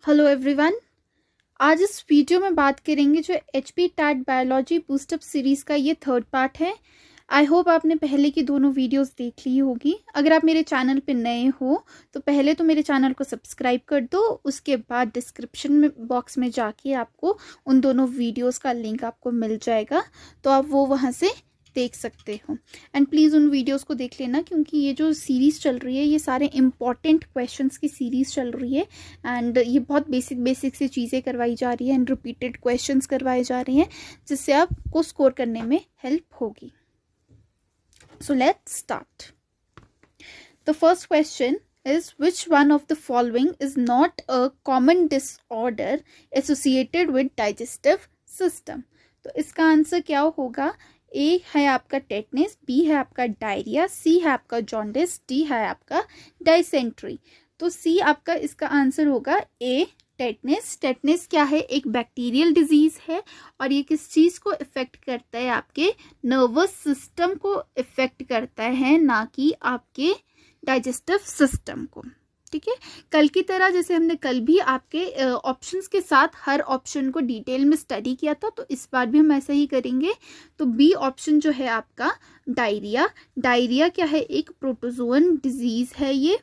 Hello everyone. आज इस video में बात करेंगे जो HP TET biology boost up series का ये थर्ड पार्ट है। आई होप आपने पहले की दोनों वीडियोस देख ली होगी। अगर आप मेरे चैनल पे नए हो तो पहले तो मेरे चैनल को सब्सक्राइब कर दो, उसके बाद डिस्क्रिप्शन में बॉक्स में जाके आपको उन दोनों वीडियोस का लिंक आपको मिल जाएगा, तो आप वो वहाँ से देख सकते हो। एंड प्लीज़ उन वीडियोस को देख लेना, क्योंकि ये जो सीरीज़ चल रही है ये सारे इम्पॉर्टेंट क्वेश्चंस की सीरीज़ चल रही है। एंड ये बहुत बेसिक सी चीज़ें करवाई जा रही है एंड रिपीटेड क्वेश्चंस करवाए जा रहे हैं, जिससे आपको स्कोर करने में हेल्प होगी। So let's start. The first question is which one of the following is not a common disorder associated with digestive system? तो इसका आंसर क्या होगा? ए है आपका टेटनेस, बी है आपका डायरिया, सी है आपका जॉन्डिस, डी है आपका डाइसेंट्री। तो सी आपका इसका आंसर होगा ए टेटनेस। टेटनेस क्या है? एक बैक्टीरियल डिजीज है और ये किस चीज को इफेक्ट करता है? आपके नर्वस सिस्टम को इफेक्ट करता है, ना कि आपके डाइजेस्टिव सिस्टम को। ठीक है, कल की तरह जैसे हमने कल भी आपके ऑप्शंस के साथ हर ऑप्शन को डिटेल में स्टडी किया था, तो इस बार भी हम ऐसा ही करेंगे। तो बी ऑप्शन जो है आपका डायरिया। डायरिया क्या है? एक प्रोटोजोअन डिजीज है ये।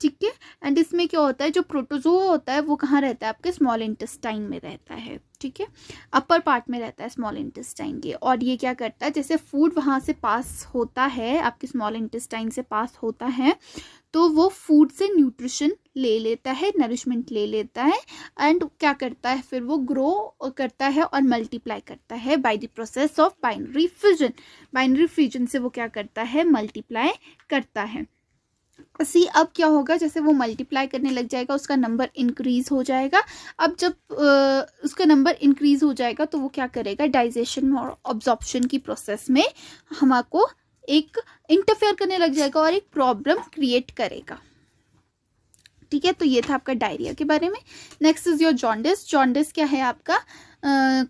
ठीक है, एंड इसमें क्या होता है, जो प्रोटोजोआ होता है वो कहाँ रहता है? आपके स्मॉल इंटेस्टाइन में रहता है। ठीक है, अपर पार्ट में रहता है स्मॉल इंटेस्टाइन के। और ये क्या करता है, जैसे फूड वहाँ से पास होता है, आपके स्मॉल इंटेस्टाइन से पास होता है, तो वो फूड से न्यूट्रिशन ले लेता है, नरिशमेंट ले लेता है, एंड क्या करता है फिर? वो ग्रो करता है और मल्टीप्लाई करता है by the process of binary fission. Binary fission से वो क्या करता है? मल्टीप्लाई करता है। सी अब क्या होगा, जैसे वो मल्टीप्लाई करने लग जाएगा, उसका नंबर इंक्रीज हो जाएगा। अब जब उसका नंबर इंक्रीज हो जाएगा तो वो क्या करेगा? डाइजेशन और ऑब्जॉर्प्शन की प्रोसेस में हमको एक इंटरफेयर करने लग जाएगा और एक प्रॉब्लम क्रिएट करेगा। ठीक है, तो ये था आपका डायरिया के बारे में। Next is your jaundice. Jaundice क्या है आपका?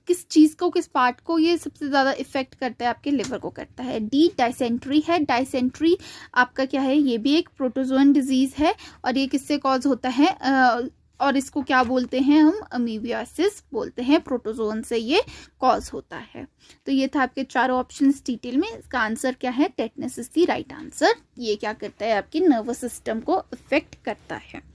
किस चीज को, किस पार्ट को ये सबसे ज्यादा इफेक्ट करता है? आपके लिवर को करता है। डी डाइसेंट्री है। डाइसेंट्री आपका क्या है? ये भी एक प्रोटोजोअन डिजीज है और ये किससे कॉज होता है? और इसको क्या बोलते हैं हम? अमीबियासिस बोलते हैं। प्रोटोजोन से ये कॉज होता है। तो ये था आपके चारों ऑप्शंस डिटेल में। इसका आंसर क्या है? Tetanus is the right answer. ये क्या करता है? आपकी नर्वस सिस्टम को इफेक्ट करता है।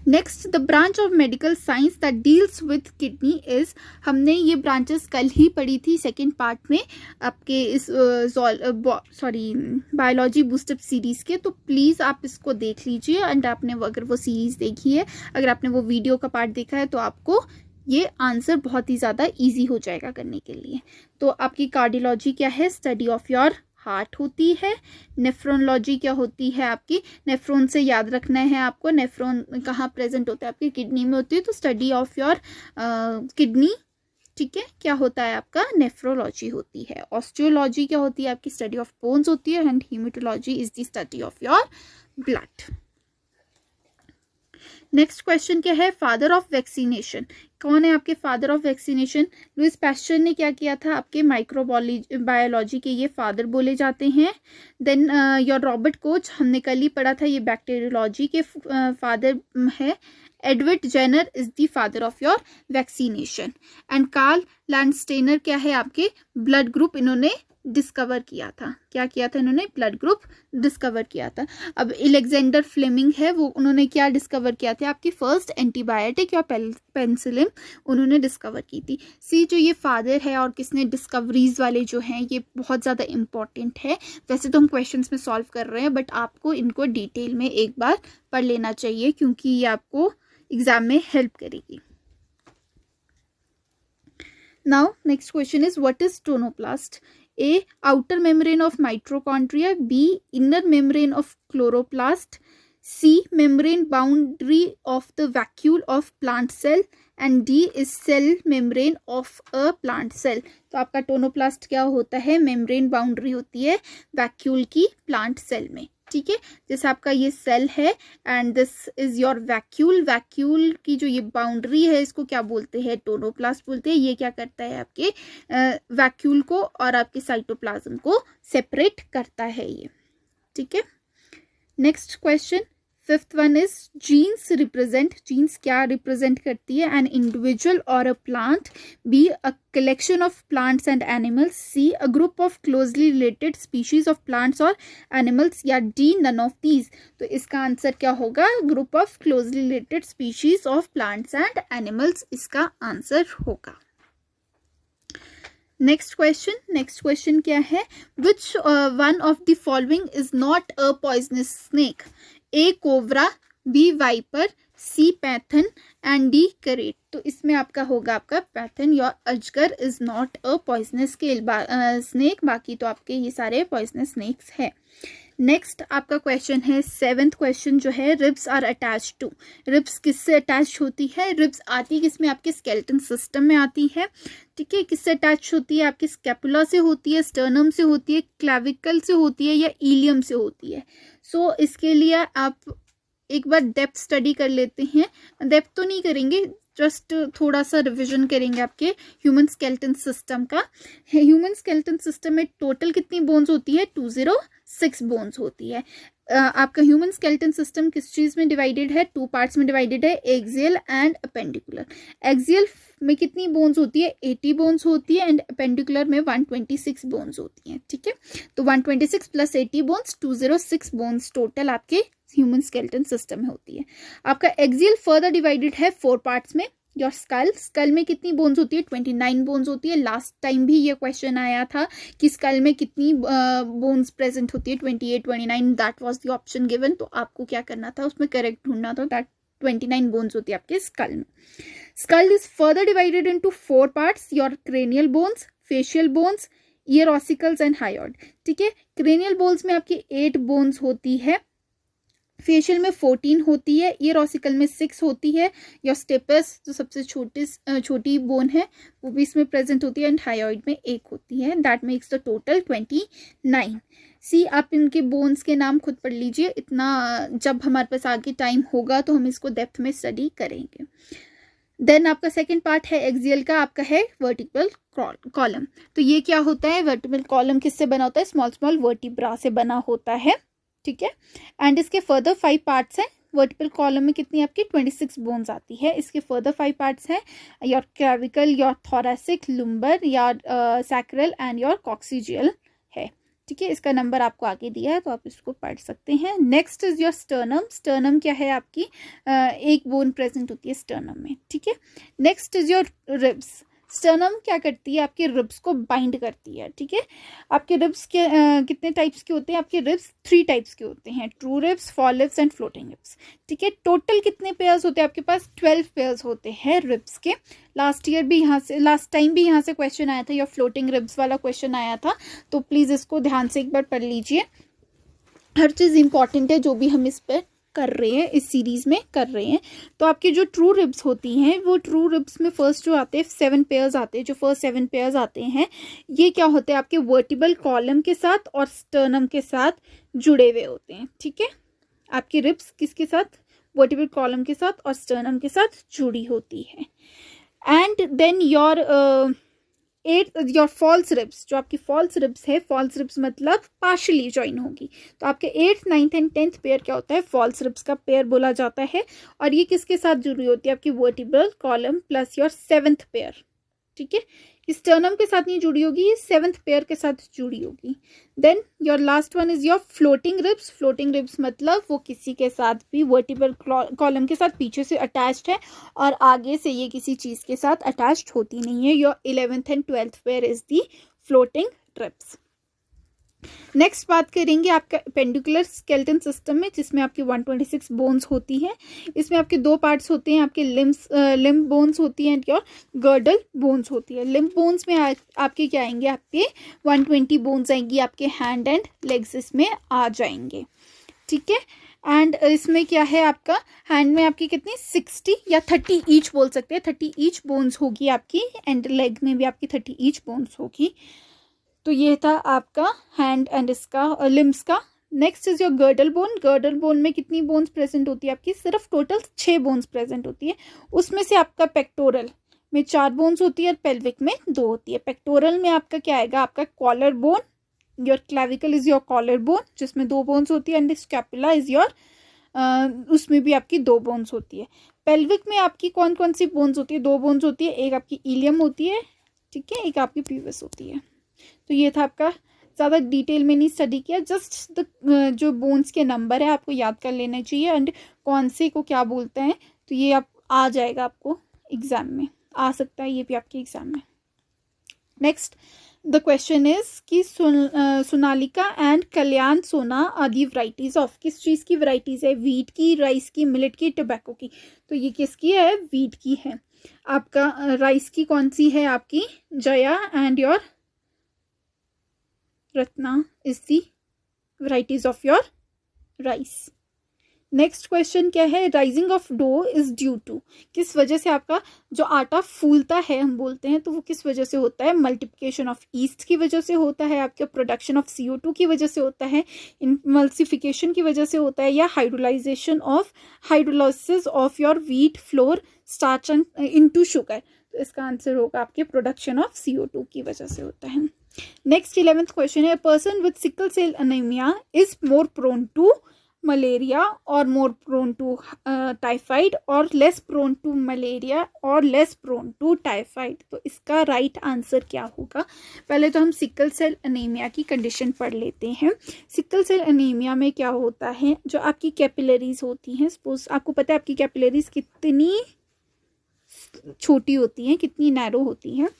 Next, the branch of medical science that deals with kidney is. हमने ये ब्रांचेस कल ही पढ़ी थी सेकेंड पार्ट में आपके इस बायोलॉजी बूस्टअप सीरीज के। तो प्लीज़ आप इसको देख लीजिए, एंड आपने अगर वो सीरीज देखी है, अगर आपने वो वीडियो का पार्ट देखा है, तो आपको ये आंसर बहुत ही ज़्यादा ईजी हो जाएगा करने के लिए। तो आपकी कार्डियोलॉजी क्या है? स्टडी ऑफ योर हार्ट होती है। नेफ्रोनोलॉजी क्या होती है आपकी? नेफ्रॉन से याद रखना है आपको, नेफ्रॉन कहाँ प्रेजेंट होता है? आपकी किडनी में होती है, तो स्टडी ऑफ योर किडनी। ठीक है, क्या होता है आपका? नेफ्रोलॉजी होती है। ऑस्टियोलॉजी क्या होती है? आपकी स्टडी ऑफ बोन्स होती है। And hematology is the study of your blood. Next question क्या है? Father of vaccination. कौन है आपके father of vaccination? Louis Pasteur ने क्या किया था? आपके माइक्रोबायोलॉजी के ये फादर बोले जाते हैं। देन योर रॉबर्ट कोच, हमने कल ही पढ़ा था, ये बैक्टीरियोलॉजी के फादर है। Edward Jenner is the father of your vaccination. And Karl Landsteiner क्या है? आपके ब्लड ग्रुप इन्होंने डिस्कवर किया था। क्या किया था इन्होंने? ब्लड ग्रुप डिस्कवर किया था। अब अलेक्जेंडर फ्लेमिंग है, वो उन्होंने क्या डिस्कवर किया था? आपकी फर्स्ट एंटीबायोटिक या पेनिसिलिन उन्होंने डिस्कवर की थी। सी जो ये फादर है और किसने डिस्कवरीज वाले जो हैं, ये बहुत ज़्यादा इंपॉर्टेंट है। वैसे तो हम क्वेश्चंस में सॉल्व कर रहे हैं, बट आपको इनको डिटेल में एक बार पढ़ लेना चाहिए, क्योंकि ये आपको एग्जाम में हेल्प करेगी। Now next question is what is tonoplast? A, outer membrane of mitochondria. B, inner membrane of chloroplast. C, membrane boundary of the vacuole of plant cell. And D is cell membrane of a plant cell. तो आपका tonoplast क्या होता है? Membrane boundary होती है vacuole की plant cell में। ठीक है, जैसे आपका ये सेल है and this is your vacuole. Vacuole की जो ये बाउंड्री है, इसको क्या बोलते हैं? टोनोप्लास्ट बोलते हैं। ये क्या करता है? आपके वैक्यूल को और आपके साइटोप्लाज्म को सेपरेट करता है ये। ठीक है, next question, fifth one is genes represent, genes क्या रिप्रेजेंट करती है? एन इंडिविजुअल और a plant, B a collection of plants and animals, C a group of closely related species of plants or animals, या D none of these। तो इसका answer क्या होगा? Group of closely related species of plants and animals इसका answer होगा। Next question क्या है? Which one of the following is not a poisonous snake? A cobra, B viper, C python and D krait. तो इसमें आपका होगा आपका python या अजगर is not a poisonous snake, बाकी तो आपके ये सारे पॉइजनस स्नेक्स है। नेक्स्ट आपका क्वेश्चन है सेवेंथ क्वेश्चन जो है, ribs are attach to, ribs किससे अटैच होती है? रिब्स आती किसमें? आपके स्केलेटन सिस्टम में आती है, ठीक है। किससे अटैच होती है? आपकी स्कैपुला से होती है, स्टर्नम से होती है, क्लैविकल से होती है या इलियम से होती है? सो इसके लिए आप एक बार डेप्थ स्टडी कर लेते हैं, डेप्थ तो नहीं करेंगे, जस्ट थोड़ा सा रिविजन करेंगे आपके ह्यूमन स्केलेटन सिस्टम का। ह्यूमन स्केलेटन सिस्टम में टोटल कितनी बोन्स होती है? 206 बोन्स होती है। आपका ह्यूमन स्केलेटन सिस्टम किस चीज में डिवाइडेड है? 2 पार्ट्स में डिवाइडेड है, एक्सियल एंड अपेंडिकुलर। एक्सियल में कितनी बोन्स होती है? 80 बोन्स होती है एंड अपेंडिकुलर में 126 बोन्स होती है, ठीक है। तो 126 प्लस 80 बोन्स 206 बोन्स टोटल आपके ह्यूमन स्केलेटन सिस्टम में होती है। आपका एक्सियल फर्दर डिवाइडेड है 4 पार्ट्स में। योर स्कल में कितनी बोन्स होती है? 29 बोन्स होती है। लास्ट टाइम भी ये क्वेश्चन आया था कि स्कल में कितनी बोन्स प्रेजेंट होती है? 28, 29, that was the option given. तो आपको क्या करना था? उसमें करेक्ट ढूंढना था। दैट 29 बोन्स होती है आपके स्कल में। Skull is further divided into 4 parts, your cranial bones, facial bones, ear ossicles and hyoid, ठीक है। क्रेनियल बोन्स में आपकी 8 बोन्स होती है, फेशियल में 14 होती है, ईयर ऑसिकल में 6 होती है, या स्टेपस जो सबसे छोटी बोन है वो भी इसमें प्रेजेंट होती है, एंड हायोइड में 1 होती है। That makes the total 29। सी आप इनके बोन्स के नाम खुद पढ़ लीजिए, इतना जब हमारे पास आगे टाइम होगा तो हम इसको डेप्थ में स्टडी करेंगे। देन आपका सेकेंड पार्ट है एक्सियल का, आपका है वर्टिकल कॉलम। तो ये क्या होता है? वर्टिकल कॉलम किससे बना होता है? स्मॉल स्मॉल वर्टिब्रा से बना होता है, ठीक है। एंड इसके फर्दर 5 पार्ट्स हैं। वर्टिकल कॉलम में कितनी आपकी 26 बोन्स आती है। इसके फर्दर 5 पार्ट्स हैं, your clavicle, your thoracic, lumbar, your sacral and your coccygeal है, ठीक है। इसका नंबर आपको आगे दिया है तो आप इसको पढ़ सकते हैं। Next is your sternum. Sternum क्या है? आपकी एक बोन प्रेजेंट होती है स्टर्नम में, ठीक है। Next is your ribs. Sternum क्या करती है? आपके रिब्स को बाइंड करती है, ठीक है। आपके रिब्स के कितने टाइप्स के होते हैं? आपके रिब्स 3 टाइप्स के होते हैं, true ribs, fall ribs and floating ribs, ठीक है। टोटल कितने पेयर्स होते हैं आपके पास? 12 पेयर्स होते हैं रिब्स के। लास्ट टाइम भी यहाँ से क्वेश्चन आया था, या फ्लोटिंग रिब्स वाला क्वेश्चन आया था, तो प्लीज इसको ध्यान से एक बार पढ़ लीजिए। हर चीज इंपॉर्टेंट है जो भी हम इस पर कर रहे हैं, इस सीरीज में कर रहे हैं। तो आपकी जो ट्रू रिब्स होती हैं, वो ट्रू रिब्स में फर्स्ट जो आते हैं 7 पेयर्स आते हैं, जो फर्स्ट 7 पेयर्स आते हैं ये क्या होते हैं? आपके वर्टिबल कॉलम के साथ और स्टर्नम के साथ जुड़े हुए होते हैं, ठीक है। आपकी रिब्स किसके साथ? वर्टिबल कॉलम के साथ और स्टर्नम के साथ जुड़ी होती है। And then your false ribs, जो आपकी फॉल्स रिब्स है, फॉल्स रिब्स मतलब पार्शली ज्वाइन होगी, तो आपके 8th, 9th and 10th pair क्या होता है? फॉल्स रिब्स का पेयर बोला जाता है। और ये किसके साथ जुड़ी होती है? आपकी vertebral column plus your 7th pair, ठीक है। स्टर्नम के साथ नहीं जुड़ी होगी, ये 7th पेयर के साथ जुड़ी होगी। Then your last one is your floating ribs. Floating ribs मतलब वो किसी के साथ भी वर्टिब्रल कॉलम के साथ पीछे से अटैच्ड है और आगे से ये किसी चीज के साथ अटैच्ड होती नहीं है। Your 11th and 12th pair is the floating ribs. Next बात करेंगे आपका पेंडिकुलर स्केलेटन सिस्टम में, जिसमें आपकी 126 बोन्स होती हैं। इसमें आपके 2 पार्ट्स होते हैं, आपके लिम्ब बोन्स होती हैं और गर्डल बोन्स होती है। लिम्ब बोन्स में आपके क्या आएंगे? आपके 120 बोन्स आएंगी, आपके हैंड एंड लेग्स इसमें आ जाएंगे, ठीक है। एंड इसमें क्या है? आपका हैंड में आपकी कितनी 60 या 30 ईच बोल सकते हैं, 30 ईच बोन्स होगी आपकी, एंड लेग में भी आपकी 30 ईच बोन्स होगी। तो ये था आपका हैंड एंड इसका लिम्स का। Next is your girdle bone. Girdle bone में कितनी बोन्स प्रेजेंट होती है? आपकी सिर्फ टोटल 6 बोन्स प्रेजेंट होती है। उसमें से आपका पेक्टोरल में 4 बोन्स होती है और पेल्विक में 2 होती है। पेक्टोरल में आपका क्या आएगा? आपका collar bone, your clavicle is your collar bone जिसमें 2 बोन्स होती है, एंड स्कैपुला इज योर उसमें भी आपकी 2 बोन्स होती है। पेल्विक में आपकी कौन कौन सी बोन्स होती है? 2 बोन्स होती है, एक आपकी इलियम होती है, ठीक है, एक आपकी पीवस होती है। तो ये था आपका, ज़्यादा डिटेल में नहीं स्टडी किया, जस्ट द जो बोन्स के नंबर है आपको याद कर लेने चाहिए एंड कौन से को क्या बोलते हैं, तो ये आप आ जाएगा, आपको एग्जाम में आ सकता है, ये भी आपके एग्जाम में। नेक्स्ट द क्वेश्चन इज कि सोनालिका एंड कल्याण सोना आदि वराइटीज ऑफ, किस चीज़ की वराइटीज है? वीट की, राइस की, मिलेट की, टोबैको की। तो ये किसकी है? वीट की है। आपका राइस की कौन सी है? आपकी Jaya and your Ratna is the varieties of your rice. Next question क्या है? Rising of dough is due to, किस वजह से आपका जो आटा फूलता है हम बोलते हैं, तो वो किस वजह से होता है? मल्टीप्लिकेशन ऑफ ईस्ट की वजह से होता है, आपके प्रोडक्शन ऑफ CO2 की वजह से होता है, इमल्सिफिकेशन की वजह से होता है, या hydrolysis of your wheat flour starch into sugar. तो इसका आंसर होगा आपके प्रोडक्शन ऑफ CO2 की वजह से होता है। नेक्स्ट 11th क्वेश्चन है, person with sickle cell anemia is more prone to malaria और मोर प्रोन टू टाइफाइड और लेस प्रोन टू मलेरिया और लेस प्रोन टू टाइफाइड। तो इसका राइट आंसर क्या होगा? पहले तो हम सिकल सेल अनीमिया की कंडीशन पढ़ लेते हैं। सिकल सेल अनीमिया में क्या होता है? जो आपकी कैपिलरीज होती हैं, सपोज आपको पता है आपकी कैपिलरीज कितनी छोटी होती हैं, कितनी नैरो होती हैं।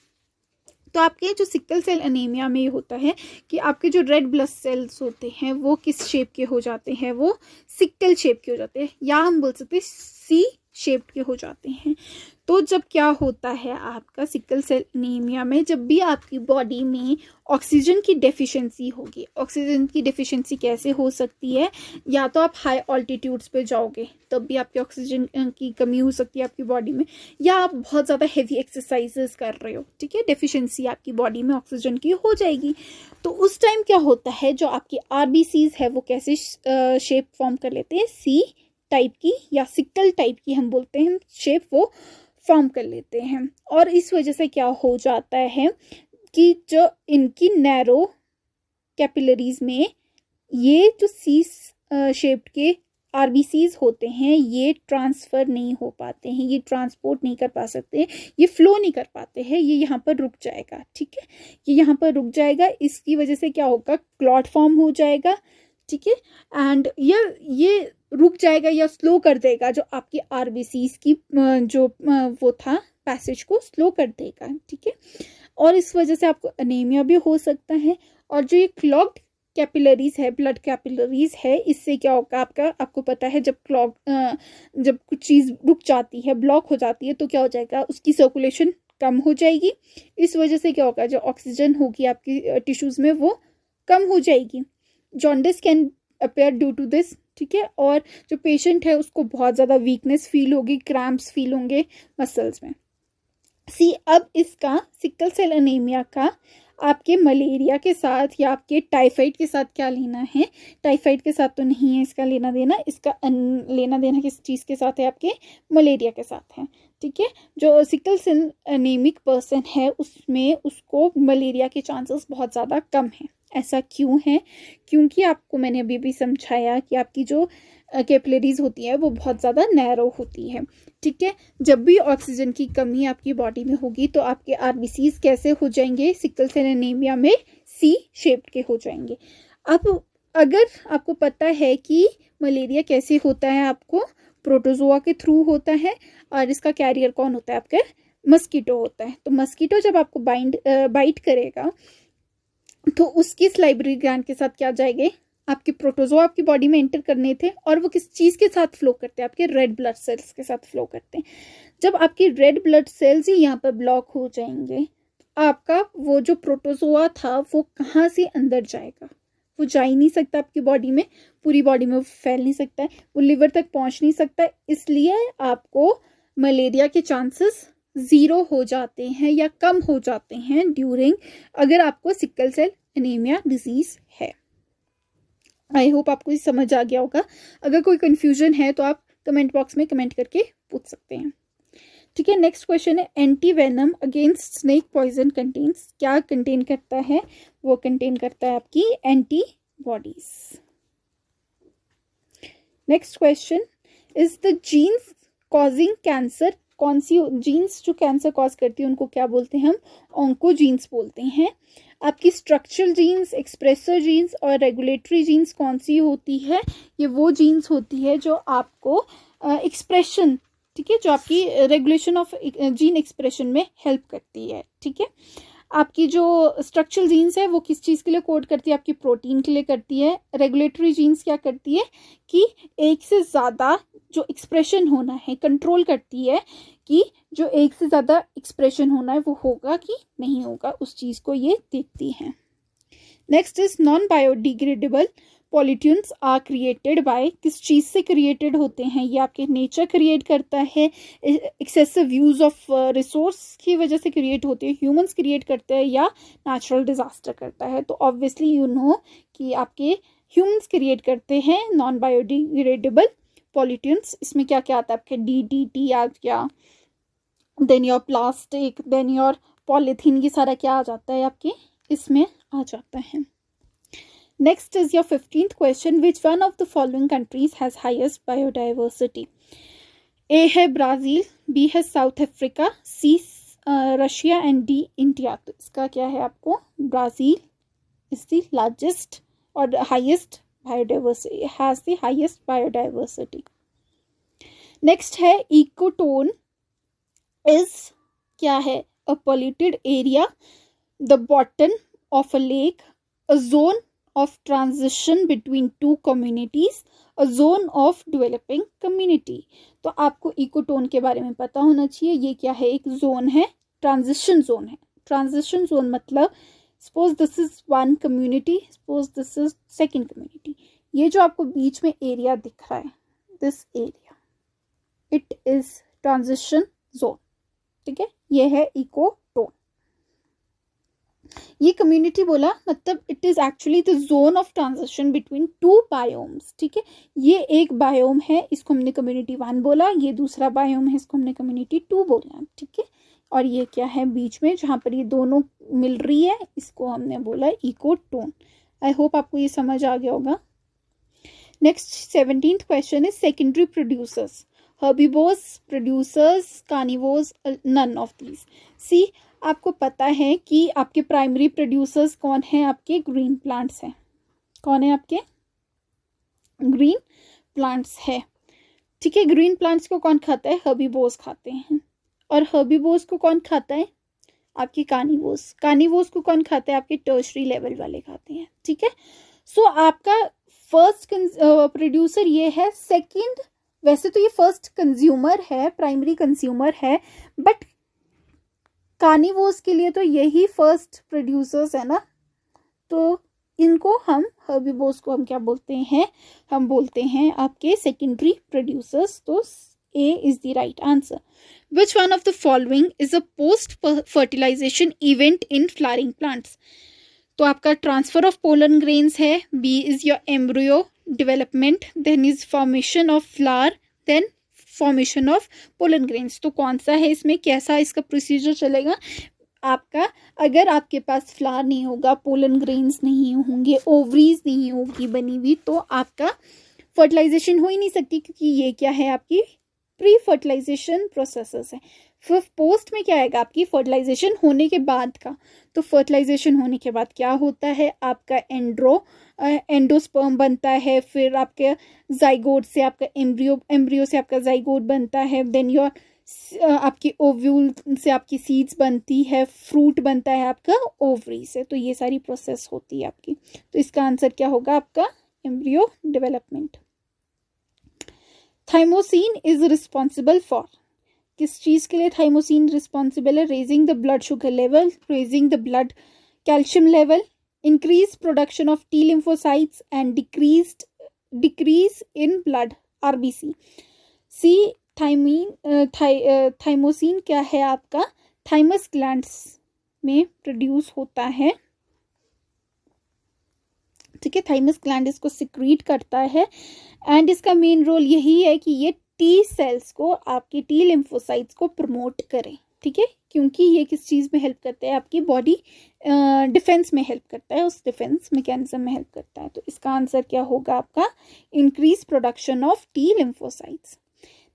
तो आपके जो सिकल सेल अनीमिया में होता है कि आपके जो रेड ब्लड सेल्स होते हैं वो किस शेप के हो जाते हैं? वो सिकल शेप के हो जाते हैं, या हम बोल सकते हैं C शेप के हो जाते हैं। तो जब क्या होता है आपका सिकल सेल अनीमिया में, जब भी आपकी बॉडी में ऑक्सीजन की डेफिशिएंसी होगी, ऑक्सीजन की डेफिशिएंसी कैसे हो सकती है? या तो आप हाई ऑल्टीट्यूड्स पे जाओगे तब भी आपकी ऑक्सीजन की कमी हो सकती है आपकी बॉडी में, या आप बहुत ज़्यादा हेवी एक्सरसाइजेस कर रहे हो, ठीक है, डेफिशिएंसी आपकी बॉडी में ऑक्सीजन की हो जाएगी। तो उस टाइम क्या होता है, जो आपकी RBCs है वो कैसे शेप फॉर्म कर लेते हैं? C टाइप की या सिकल टाइप की हम बोलते हैं शेप, वो फॉर्म कर लेते हैं। और इस वजह से क्या हो जाता है कि जो इनकी नैरो कैपिलरीज में ये जो C शेप के RBCs होते हैं ये ट्रांसफ़र नहीं हो पाते हैं, ये ट्रांसपोर्ट नहीं कर पा सकते, ये फ्लो नहीं कर पाते हैं, ये यहाँ पर रुक जाएगा, ठीक है, ये यहाँ पर रुक जाएगा। इसकी वजह से क्या होगा? क्लॉट फॉर्म हो जाएगा, ठीक है, एंड ये रुक जाएगा या स्लो कर देगा जो आपकी RBCs की जो वो था पैसेज को स्लो कर देगा, ठीक है। और इस वजह से आपको अनीमिया भी हो सकता है। और जो ये क्लॉग्ड कैपिलरीज है, ब्लड कैपिलरीज है, इससे क्या होगा आपको पता है जब जब कुछ चीज़ रुक जाती है, ब्लॉक हो जाती है, तो क्या हो जाएगा? उसकी सर्कुलेशन कम हो जाएगी। इस वजह से क्या होगा? जो ऑक्सीजन होगी आपकी टिश्यूज़ में वो कम हो जाएगी। Jaundice can appear due to this, ठीक है। और जो पेशेंट है उसको बहुत ज़्यादा वीकनेस फील होगी, क्रैम्प्स फील होंगे मसल्स में। अब इसका सिकल सेल अनीमिया का आपके मलेरिया के साथ या आपके टाइफाइड के साथ क्या लेना है? टाइफाइड के साथ तो नहीं है इसका लेना देना, इसका लेना देना किस चीज़ के साथ है? आपके मलेरिया के साथ है, ठीक है। जो सिकल सेल अनीमिक पर्सन है उसमें उसको मलेरिया के चांसेस बहुत ज़्यादा कम है। ऐसा क्यों है? क्योंकि आपको मैंने अभी भी समझाया कि आपकी जो कैपिलरीज होती है वो बहुत ज़्यादा नैरो होती है, ठीक है। जब भी ऑक्सीजन की कमी आपकी बॉडी में होगी तो आपके RBCs कैसे हो जाएंगे? सिकल सेल एनीमिया में C शेप्ड के हो जाएंगे। अब अगर आपको पता है कि मलेरिया कैसे होता है, आपको प्रोटोजोआ के थ्रू होता है और इसका कैरियर कौन होता है? आपका मस्कीटो होता है। तो मस्कीटो जब आपको बाइट करेगा तो उसकी स्लाइवरी ग्लैंड के साथ क्या जाएंगे? आपके प्रोटोजोआ आपकी बॉडी में एंटर करने थे और वो किस चीज़ के साथ फ्लो करते हैं? आपके रेड ब्लड सेल्स के साथ फ्लो करते हैं। जब आपकी रेड ब्लड सेल्स ही यहाँ पर ब्लॉक हो जाएंगे, आपका वो जो प्रोटोजोआ था वो कहाँ से अंदर जाएगा? वो जा ही नहीं सकता आपकी बॉडी में, पूरी बॉडी में वो फैल नहीं सकता है, वो लिवर तक पहुँच नहीं सकता। इसलिए आपको मलेरिया के चांसेस 0 हो जाते हैं या कम हो जाते हैं ड्यूरिंग, अगर आपको सिकल सेल एनीमिया डिजीज है। आई होप आपको ये समझ आ गया होगा। अगर कोई कंफ्यूजन है तो आप कमेंट बॉक्स में कमेंट करके पूछ सकते हैं, ठीक है। नेक्स्ट क्वेश्चन है, anti venom against snake poison contains, क्या कंटेन करता है? वो कंटेन करता है आपकी antibodies. Next question, is the genes causing cancer, कौन सी जीन्स जो कैंसर कॉज करती है उनको क्या बोलते हैं हम, ऑन्कोजीन्स बोलते हैं। आपकी स्ट्रक्चरल जीन्स, एक्सप्रेसर जीन्स और रेगुलेटरी जीन्स कौन सी होती है, ये वो जीन्स होती है जो आपको एक्सप्रेशन, ठीक है, जो आपकी रेगुलेशन ऑफ जीन एक्सप्रेशन में हेल्प करती है, ठीक है। आपकी जो स्ट्रक्चरल जीन्स है वो किस चीज़ के लिए कोड करती है, आपकी प्रोटीन के लिए करती है। रेगुलेटरी जीन्स क्या करती है कि एक से ज़्यादा जो एक्सप्रेशन होना है कंट्रोल करती है, कि जो एक से ज़्यादा एक्सप्रेशन होना है वो होगा कि नहीं होगा, उस चीज़ को ये देखती हैं। Next is non biodegradable pollutants are created by, किस चीज़ से क्रिएटेड होते हैं, ये आपके नेचर क्रिएट करता है, एक्सेसिव यूज ऑफ रिसोर्स की वजह से क्रिएट होते हैं, ह्यूमंस क्रिएट करते हैं, या नेचुरल डिजास्टर करता है। तो ऑब्वियसली यू नो कि आपके ह्यूमंस क्रिएट करते हैं नॉन बायोडिग्रेडेबल पॉल्यूटेंट्स। इसमें क्या क्या आता है आपके, DDT आ गया, then your plastic, then your polythene, ये सारा क्या आ जाता है आपके इसमें आ जाता है। Next is your 15th question, which one of the following countries has highest biodiversity. A है ब्राज़ील, बी है South Africa, C Russia and D India. तो इसका क्या है आपको, ब्राज़ील इज द लार्जेस्ट और highest biodiversity, has the highest biodiversity. Next है ecotone is क्या है, अ polluted area, the bottom of a lake, a zone of transition between two communities, a zone of developing community। तो आपको ecotone के बारे में पता होना चाहिए, ये क्या है, एक जोन है, ट्रांजिशन जोन है। ट्रांजिशन जोन मतलब suppose this is one community, suppose this is second community, ये जो आपको बीच में एरिया दिख रहा है, this area, it is transition zone, ठीक है, ये है इकोटोन। ये कम्युनिटी बोला मतलब it is actually the zone of transition between two biomes, ठीक है। ये एक बायोम है, इसको हमने कम्युनिटी 1 बोला, ये दूसरा बायोम है, इसको हमने कम्युनिटी 2 बोला, ठीक है। और ये क्या है बीच में जहाँ पर ये दोनों मिल रही है, इसको हमने बोला इकोटोन। आई होप आपको ये समझ आ गया होगा। Next 17th question is secondary producers, herbivores, producers, carnivores, none of these। सी आपको पता है कि आपके प्राइमरी प्रोड्यूसर्स कौन हैं, आपके ग्रीन प्लांट्स हैं। कौन है आपके, ग्रीन प्लांट्स है, ठीक है। ग्रीन प्लांट्स को कौन खाता है, हर्बीवोर्स खाते हैं। और हर्बीवोर्स को कौन खाता है, आपके कार्निवोर्स। कार्निवोर्स को कौन खाता है, आपके टर्शरी लेवल वाले खाते हैं, ठीक है। सो आपका फर्स्ट प्रोड्यूसर ये है, सेकेंड वैसे तो ये फर्स्ट कंज्यूमर है, प्राइमरी कंज्यूमर है, बट कार्निवोर्स के लिए तो यही फर्स्ट प्रोड्यूसर्स है ना, तो इनको हम हर्बीवोर्स को हम क्या बोलते हैं, हम बोलते हैं आपके सेकेंडरी प्रोड्यूसर्स। तो A is the right answer. Which one of the following is a post fertilisation event in flowering plants. तो आपका ट्रांसफर ऑफ पोलन ग्रेन्स है, B is your embryo development, then is formation of flower, then formation of pollen grains. तो कौन सा है इसमें, कैसा इसका प्रोसीजर चलेगा आपका, अगर आपके पास फ्लावर नहीं होगा, पोलन ग्रेन्स नहीं होंगे, ओवरीज नहीं होगी बनी हुई, तो आपका फर्टिलाइजेशन हो ही नहीं सकती, क्योंकि ये क्या है आपकी प्री फर्टिलाइजेशन प्रोसेसेस है। फिर पोस्ट में क्या आएगा, आपकी फर्टिलाइजेशन होने के बाद का। तो फर्टिलाइजेशन होने के बाद क्या होता है, आपका एंडोस्पर्म बनता है, फिर आपके जाइगोट से आपका एम्ब्रियो से आपका जाइगोट बनता है, देन योर आपकी ओव्यूल से आपकी सीड्स बनती है, फ्रूट बनता है आपका ओवरी से। तो ये सारी प्रोसेस होती है आपकी। तो इसका आंसर क्या होगा आपका, embryo development. Thymosin is responsible for, किस चीज़ के लिए थाइमोसिन रिस्पॉन्सिबल है, raising the blood sugar level, raising the blood calcium level, increase production of T lymphocytes and decrease in blood RBC। C thymosin क्या है आपका, थाइमस ग्लैंड्स में produce होता है, ठीक है। थाइमस ग्लैंड इसको सिक्रीट करता है, एंड इसका मेन रोल यही है कि ये टी सेल्स को, आपकी टी लिम्फोसाइट्स को प्रमोट करें, ठीक है, क्योंकि ये किस चीज़ में हेल्प करता है, आपकी बॉडी डिफेंस में हेल्प करता है, उस डिफेंस मैकेनिज्म में हेल्प करता है। तो इसका आंसर क्या होगा आपका, increase production of T lymphocytes.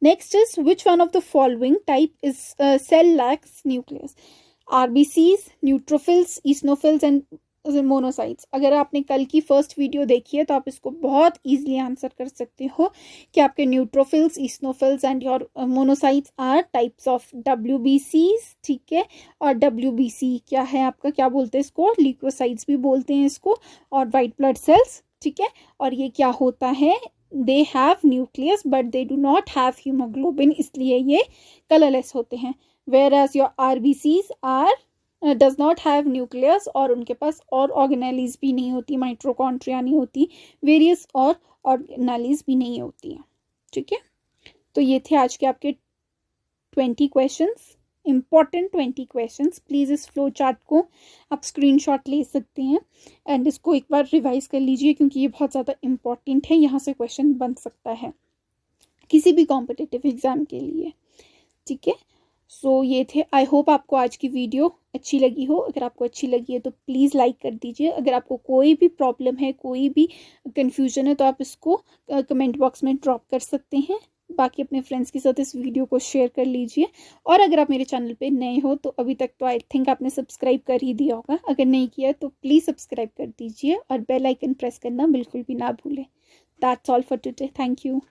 Next is which one of the following type is cell lacks nucleus, RBCs, neutrophils, eosinophils and monocytes. अगर आपने कल की फर्स्ट वीडियो देखी है तो आप इसको बहुत इजीली आंसर कर सकते हो कि आपके neutrophils, eosinophils and your monocytes are types of डब्ल्यूबीसीज, ठीक है। और डब्ल्यूबीसी क्या है आपका, क्या बोलते हैं इसको, ल्यूकोसाइट्स भी बोलते हैं इसको, और वाइट ब्लड सेल्स, ठीक है। और ये क्या होता है, they have nucleus but they do not have hemoglobin, इसलिए ये कलरलेस होते हैं। Whereas your RBCs are does not have nucleus, और उनके पास और ऑर्गेनेलीज भी नहीं होती, माइट्रोकॉन्ट्रिया नहीं होती, वेरियस और ऑर्गेनेलीज भी नहीं होती हैं, ठीक है। तो ये थे आज के आपके 20 क्वेश्चंस, इंपॉर्टेंट 20 क्वेश्चंस। प्लीज़ इस फ्लो चार्ट को आप स्क्रीनशॉट ले सकते हैं एंड इसको एक बार रिवाइज कर लीजिए, क्योंकि ये बहुत ज़्यादा इंपॉर्टेंट है, यहाँ से क्वेश्चन बन सकता है किसी भी कॉम्पिटिटिव एग्जाम के लिए, ठीक है। सो ये थे, आई होप आपको आज की वीडियो अच्छी लगी हो। अगर आपको अच्छी लगी है तो प्लीज़ लाइक कर दीजिए। अगर आपको कोई भी प्रॉब्लम है, कोई भी कन्फ्यूजन है, तो आप इसको कमेंट बॉक्स में ड्रॉप कर सकते हैं। बाकी अपने फ्रेंड्स के साथ इस वीडियो को शेयर कर लीजिए। और अगर आप मेरे चैनल पे नए हो तो अभी तक तो आई थिंक आपने सब्सक्राइब कर ही दिया होगा, अगर नहीं किया तो प्लीज़ सब्सक्राइब कर दीजिए और बेल आइकन प्रेस करना बिल्कुल भी ना भूलें। That's all for today, thank you.